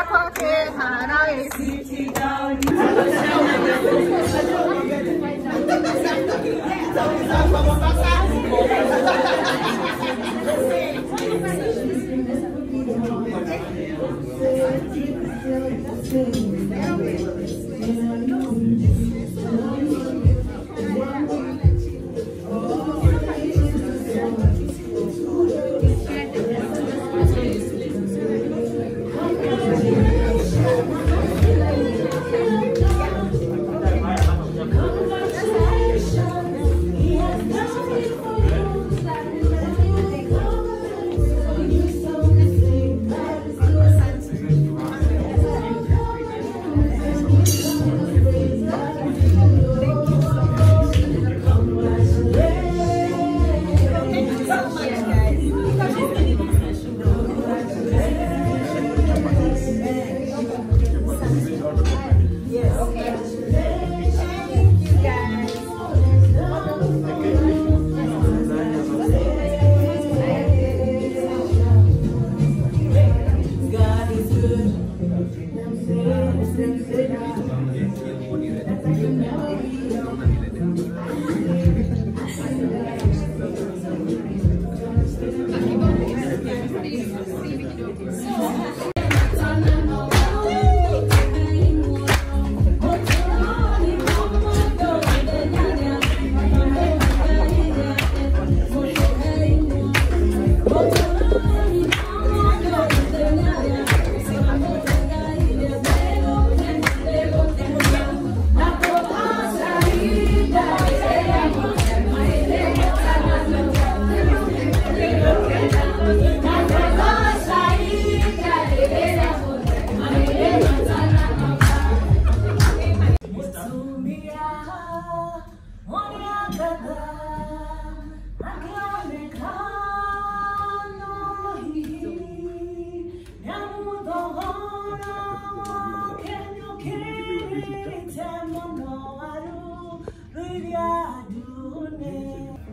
kwake hanaye sitidani.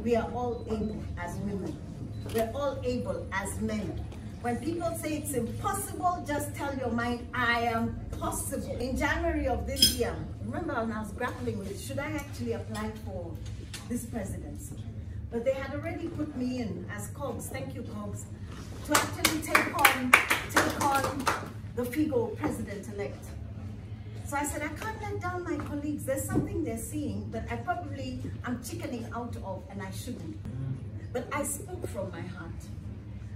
We are all able as women. We're all able as men. When people say it's impossible, just tell your mind, I am possible. In January of this year, remember when I was grappling with, should I actually apply for this presidency? But they had already put me in as Cogs, thank you Cogs, to actually take on the Figo president-elect. So I said, I can't let down my colleagues. There's something they're seeing that I'm chickening out of, and I shouldn't. But I spoke from my heart.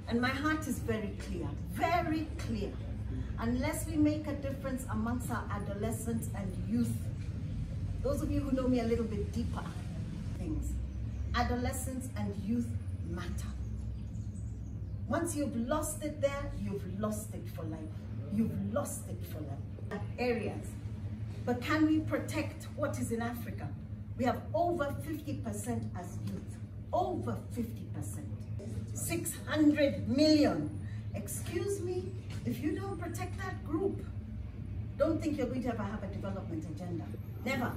And my heart is very clear, very clear. Unless we make a difference amongst our adolescents and youth, those of you who know me a little bit deeper, things, adolescents and youth matter. Once you've lost it there, you've lost it for life. You've lost it for life. Areas. But can we protect what is in Africa? We have over 50% as youth. Over 50%. 600 million. Excuse me, if you don't protect that group, don't think you're going to ever have a development agenda. Never.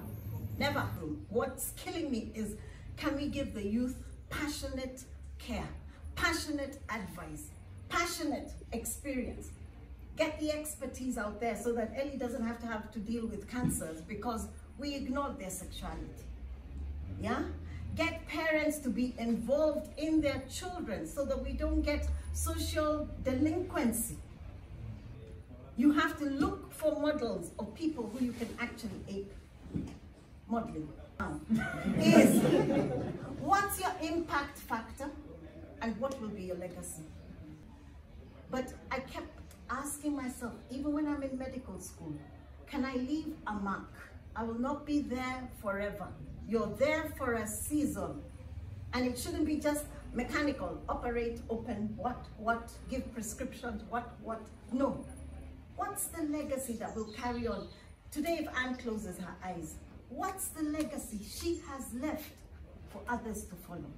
Never. What's killing me is, can we give the youth passionate care, passionate advice, passionate experience? Get the expertise out there so that Ellie doesn't have to deal with cancers because we ignored their sexuality. Yeah? Get parents to be involved in their children so that we don't get social delinquency. You have to look for models of people who you can actually ape. Modeling is, what's your impact factor and what will be your legacy? But I kept asking myself, even when I'm in medical school, can I leave a mark? I will not be there forever. You're there for a season. And it shouldn't be just mechanical, operate, open, what, give prescriptions, what. No. What's the legacy that will carry on? Today, if Anne closes her eyes, what's the legacy she has left for others to follow?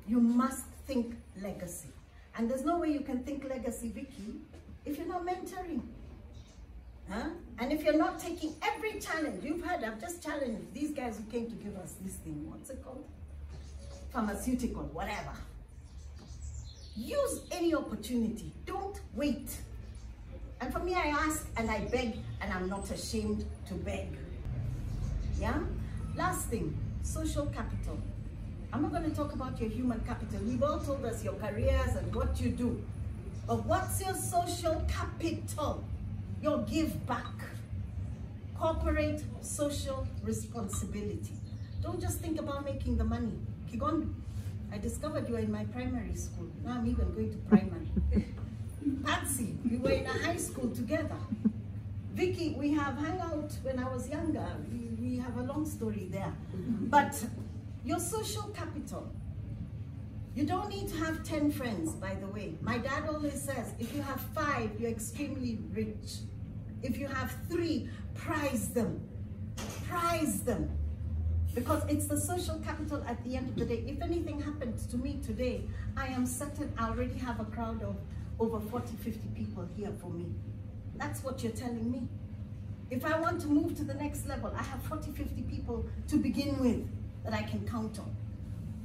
You must think legacy. And there's no way you can think legacy, Vicky, if you're not mentoring. Huh? And if you're not taking every challenge, you've heard, I've just challenged these guys who came to give us this thing, what's it called? Pharmaceutical, whatever. Use any opportunity, don't wait. And for me, I ask and I beg, and I'm not ashamed to beg. Yeah? Last thing, social capital. I'm not going to talk about your human capital. You've all told us your careers and what you do. But what's your social capital? Your give back. Corporate social responsibility. Don't just think about making the money. Kigon, I discovered you were in my primary school. Now I'm even going to primary. Patsy, we were in a high school together. Vicky, we have hung out when I was younger. We have a long story there. But your social capital. You don't need to have 10 friends, by the way. My dad always says, if you have 5, you're extremely rich. If you have 3, prize them. Prize them. Because it's the social capital at the end of the day. If anything happens to me today, I am certain I already have a crowd of over 40, 50 people here for me. That's what you're telling me. If I want to move to the next level, I have 40, 50 people to begin with that I can count on.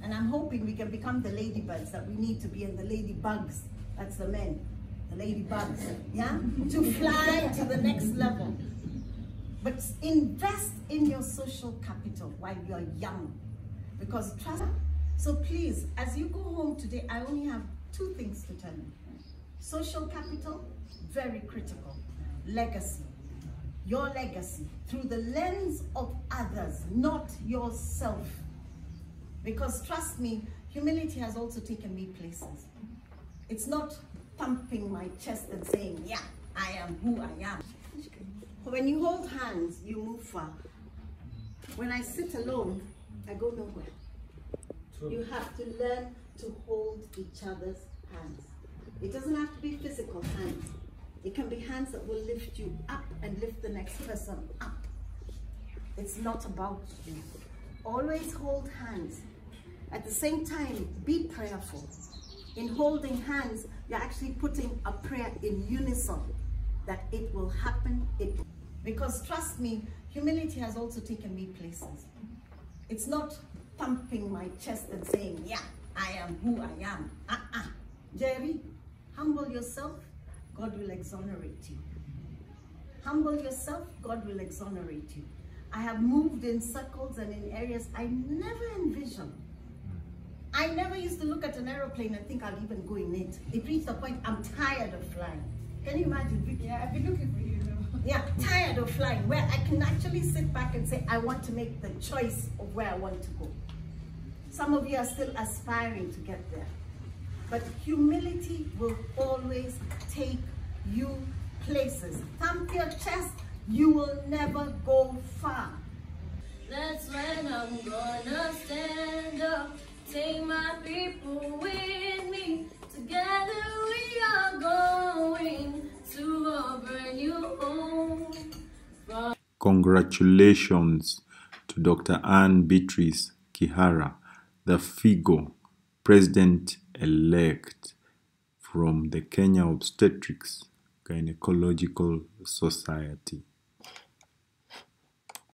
And I'm hoping we can become the ladybugs that we need to be, and the ladybugs, that's the men, the ladybugs, yeah? To fly to the next level. But invest in your social capital while you're young. Because trust, so please, as you go home today, I only have 2 things to tell you. Social capital, very critical. Legacy. Your legacy through the lens of others, not yourself. Because trust me, humility has also taken me places. It's not thumping my chest and saying, yeah, I am who I am. When you hold hands, you move far. When I sit alone, I go nowhere. True. You have to learn to hold each other's hands. It doesn't have to be physical hands. It can be hands that will lift you up and lift the next person up. It's not about you. Always hold hands. At the same time, be prayerful. In holding hands, you're actually putting a prayer in unison that it will happen. Because trust me, humility has also taken me places. It's not thumping my chest and saying, yeah, I am who I am. Jerry, humble yourself, God will exonerate you. Humble yourself, God will exonerate you. I have moved in circles and in areas I never envisioned. I never used to look at an aeroplane and think I'll even go in it. It reached a point I'm tired of flying. Can you imagine, Vicky? Yeah, I've been looking for you though. Yeah, tired of flying, where I can actually sit back and say, I want to make the choice of where I want to go. Some of you are still aspiring to get there. But humility will always take you places. Thump your chest, you will never go far. That's when I'm gonna stand up. Take my people with me. Together we are going to a brand new home. Congratulations to Dr. Anne Beatrice Kihara, the Figo President-elect from the Kenya Obstetrics Gynecological Society.